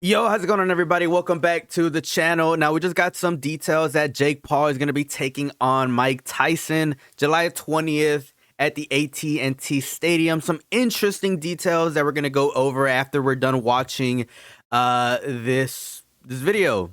Yo, how's it going on, everybody? Welcome back to the channel. Now, we just got some details that Jake Paul is going to be taking on Mike Tyson July 20th at the AT&T Stadium. Some interesting details that we're going to go over after we're done watching this video.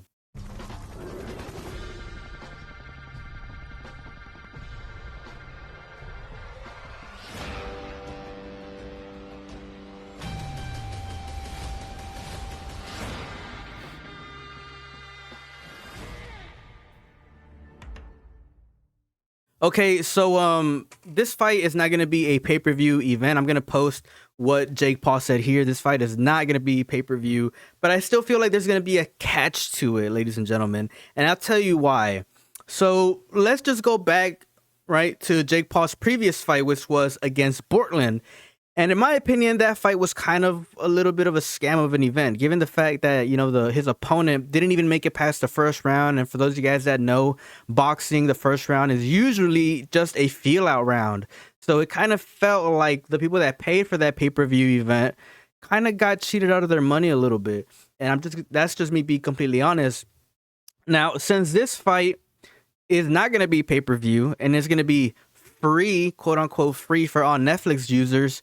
Okay, so this fight is not going to be a pay-per-view event. I'm going to post what Jake Paul said here. This fight is not going to be pay-per-view, but I still feel like there's going to be a catch to it, ladies and gentlemen, and I'll tell you why. So let's just go back right to Jake Paul's previous fight, which was against Portland. And in my opinion, that fight was kind of a little bit of a scam of an event, given the fact that, his opponent didn't even make it past the first round. And for those of you guys that know, boxing, the first round is usually just a feel-out round. So it kind of felt like the people that paid for that pay-per-view event kind of got cheated out of their money a little bit. And that's just me being completely honest. Now, since this fight is not going to be pay-per-view and it's going to be free, quote unquote, free for all Netflix users,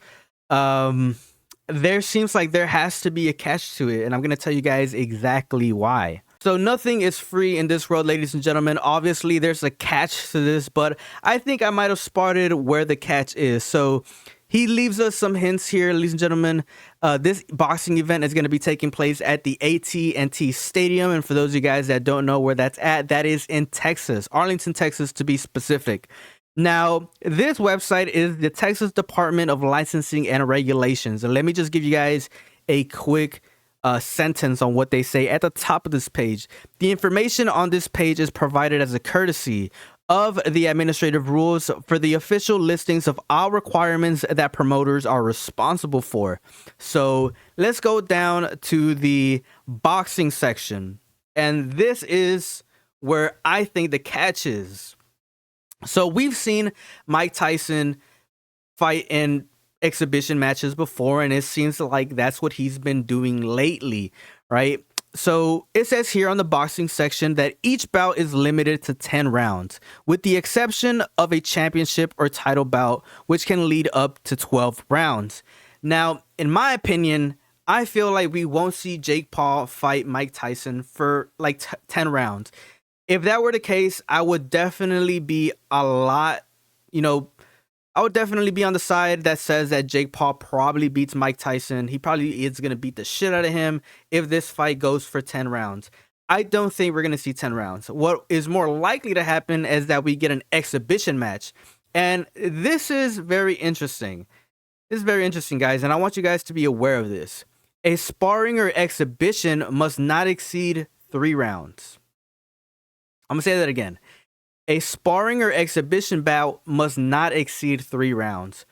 there seems like there has to be a catch to it, and I'm going to tell you guys exactly why. So nothing is free in this world, ladies and gentlemen. Obviously, there's a catch to this, but I think I might have spotted where the catch is. So he leaves us some hints here, ladies and gentlemen. This boxing event is going to be taking place at the AT&T Stadium, and for those of you guys that don't know where that's at, that is in Texas, Arlington, Texas, to be specific. Now, this website is the Texas Department of Licensing and Regulations. And let me just give you guys a quick sentence on what they say at the top of this page. The information on this page is provided as a courtesy of the administrative rules for the official listings of all requirements that promoters are responsible for. So let's go down to the boxing section. And this is where I think the catch is. So we've seen Mike Tyson fight in exhibition matches before, and it seems like that's what he's been doing lately, right? So it says here on the boxing section that each bout is limited to 10 rounds, with the exception of a championship or title bout, which can lead up to 12 rounds. Now, in my opinion, I feel like we won't see Jake Paul fight Mike Tyson for like 10 rounds. If that were the case, I would definitely be I would definitely be on the side that says that Jake Paul probably beats Mike Tyson. He probably is going to beat the shit out of him if this fight goes for 10 rounds. I don't think we're going to see 10 rounds. What is more likely to happen is that we get an exhibition match. And this is very interesting. This is very interesting, guys, and I want you guys to be aware of this. A sparring or exhibition must not exceed 3 rounds. I'm going to say that again. A sparring or exhibition bout must not exceed 3 rounds.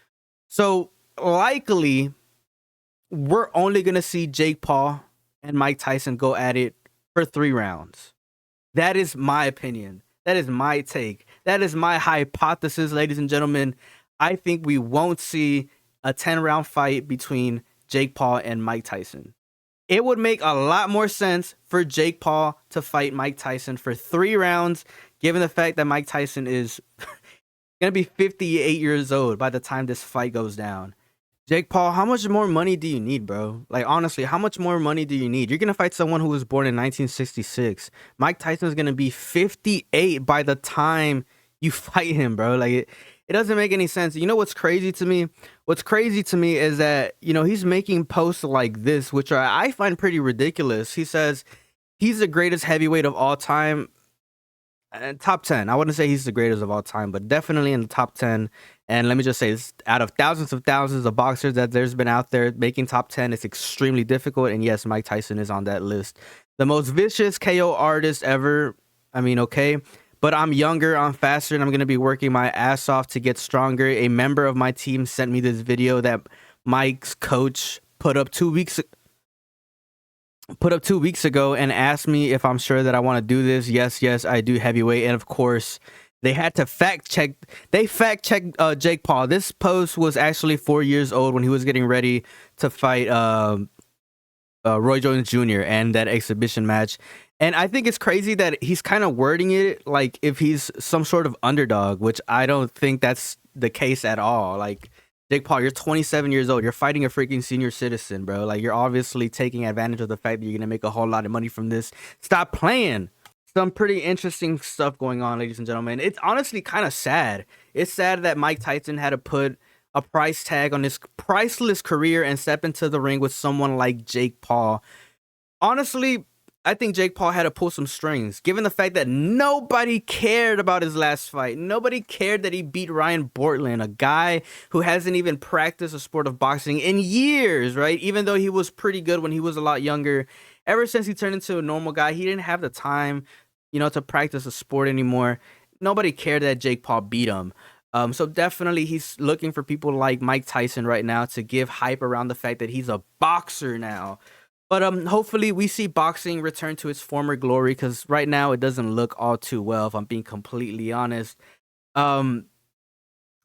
So likely, we're only going to see Jake Paul and Mike Tyson go at it for 3 rounds. That is my opinion. That is my take. That is my hypothesis, ladies and gentlemen. I think we won't see a 10-round fight between Jake Paul and Mike Tyson. It would make a lot more sense for Jake Paul to fight Mike Tyson for 3 rounds, given the fact that Mike Tyson is going to be 58 years old by the time this fight goes down. Jake Paul, how much more money do you need, bro? Like, honestly, how much more money do you need? You're going to fight someone who was born in 1966. Mike Tyson is going to be 58 by the time you fight him, bro. Like, it doesn't make any sense. You know what's crazy to me? What's crazy to me is that, he's making posts like this, which I find pretty ridiculous. He says he's the greatest heavyweight of all time. Top 10. I wouldn't say he's the greatest of all time, but definitely in the top 10. And let me just say this, out of thousands of boxers that there's been out there, making top 10 is extremely difficult. And yes, Mike Tyson is on that list. The most vicious KO artist ever. I mean, okay. But I'm younger, I'm faster, and I'm going to be working my ass off to get stronger. A member of my team sent me this video that Mike's coach put up 2 weeks ago and asked me if I'm sure that I want to do this. Yes, I do heavyweight. And of course, they had to fact check Jake Paul. This post was actually 4 years old when he was getting ready to fight Roy Jones Jr. and that exhibition match. And I think it's crazy that he's kind of wording it like if he's some sort of underdog, which I don't think that's the case at all. Like, Jake Paul, you're 27 years old. You're fighting a freaking senior citizen, bro. Like, you're obviously taking advantage of the fact that you're going to make a whole lot of money from this. Stop playing. Some pretty interesting stuff going on, ladies and gentlemen. It's honestly kind of sad. It's sad that Mike Tyson had to put a price tag on his priceless career and step into the ring with someone like Jake Paul. Honestly, I think Jake Paul had to pull some strings, given the fact that nobody cared about his last fight. Nobody cared that he beat Ryan Bortland, a guy who hasn't even practiced a sport of boxing in years, right? Even though he was pretty good when he was a lot younger. Ever since he turned into a normal guy, he didn't have the time, to practice a sport anymore. Nobody cared that Jake Paul beat him. So definitely he's looking for people like Mike Tyson right now to give hype around the fact that he's a boxer now. But hopefully we see boxing return to its former glory, because right now it doesn't look all too well, if I'm being completely honest. Um,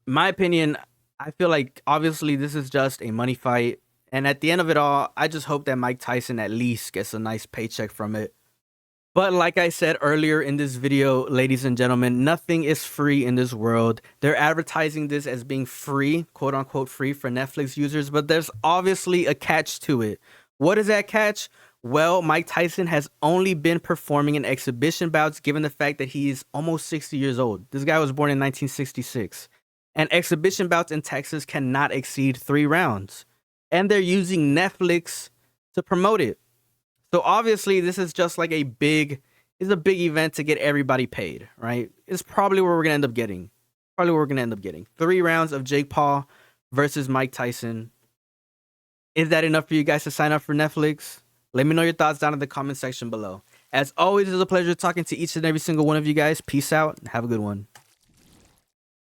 my opinion, I feel like obviously this is just a money fight. And at the end of it all, I just hope that Mike Tyson at least gets a nice paycheck from it. But like I said earlier in this video, ladies and gentlemen, nothing is free in this world. They're advertising this as being free, quote unquote free for Netflix users, but there's obviously a catch to it. What is that catch? Well, Mike Tyson has only been performing in exhibition bouts given the fact that he's almost 60 years old. This guy was born in 1966. And exhibition bouts in Texas cannot exceed 3 rounds. And they're using Netflix to promote it. So obviously this is just like a big event to get everybody paid, right? It's probably where we're going to end up getting. 3 rounds of Jake Paul versus Mike Tyson. Is that enough for you guys to sign up for Netflix? Let me know your thoughts down in the comment section below. As always, it's a pleasure talking to each and every single one of you guys. Peace out and have a good one.